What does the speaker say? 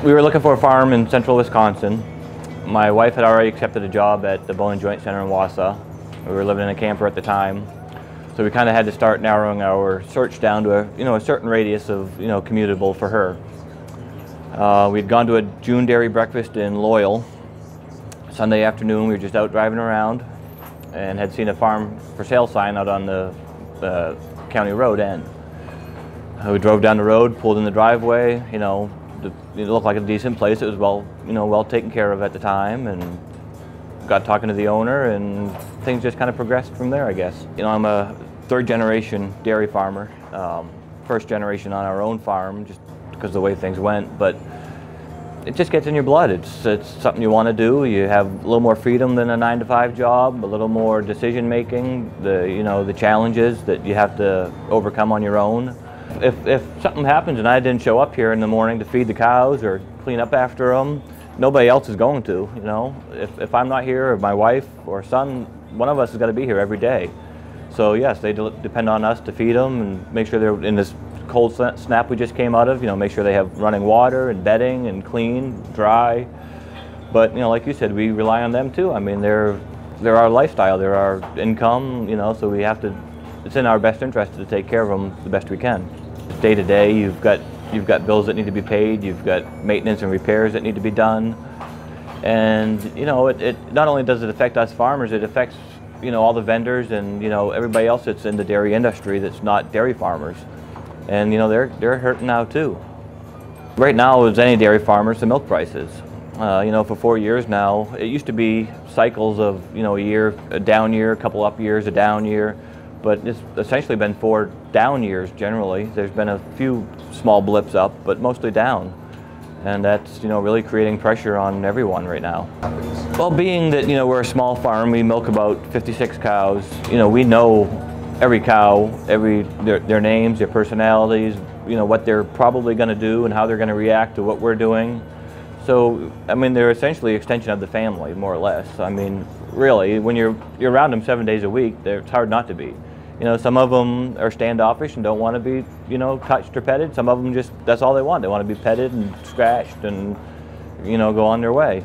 We were looking for a farm in central Wisconsin. My wife had already accepted a job at the Bone and Joint Center in Wausau. We were living in a camper at the time, so we kind of had to start narrowing our search down to a certain radius of commutable for her. We'd gone to a June dairy breakfast in Loyal. Sunday afternoon, we were just out driving around and had seen a farm for sale sign out on the county road end. We drove down the road, pulled in the driveway. It looked like a decent place. It was well taken care of at the time, and got talking to the owner, and things just kind of progressed from there, I guess. I'm a third generation dairy farmer, first generation on our own farm, just because of the way things went. But it just gets in your blood. It's something you want to do. You have a little more freedom than a 9-to-5 job, a little more decision making. The challenges that you have to overcome on your own. If something happens and I didn't show up here in the morning to feed the cows or clean up after them, nobody else is going to. If I'm not here, or my wife or son, one of us has got to be here every day. So yes, they depend on us to feed them and make sure they're in this cold snap we just came out of. Make sure they have running water and bedding and clean, dry. But like you said, we rely on them too. I mean, they're our lifestyle, they're our income. So we have to. It's in our best interest to take care of them the best we can. Day to day, you've got bills that need to be paid. You've got maintenance and repairs that need to be done. And it not only does it affect us farmers, it affects all the vendors and everybody else that's in the dairy industry that's not dairy farmers. And they're hurting now too. Right now, as any dairy farmers, the milk prices. For 4 years now, it used to be cycles of a down year, a couple up years, a down year. But it's essentially been 4 down years generally. There's been a few small blips up, but mostly down. And that's really creating pressure on everyone right now. Well, being that we're a small farm, we milk about 56 cows. We know every cow, their names, their personalities, what they're probably going to do and how they're going to react to what we're doing. So I mean, they're essentially an extension of the family, more or less. I mean, really, when you're around them 7 days a week, it's hard not to be. Some of them are standoffish and don't want to be, touched or petted. Some of them that's all they want. They want to be petted and scratched and, go on their way.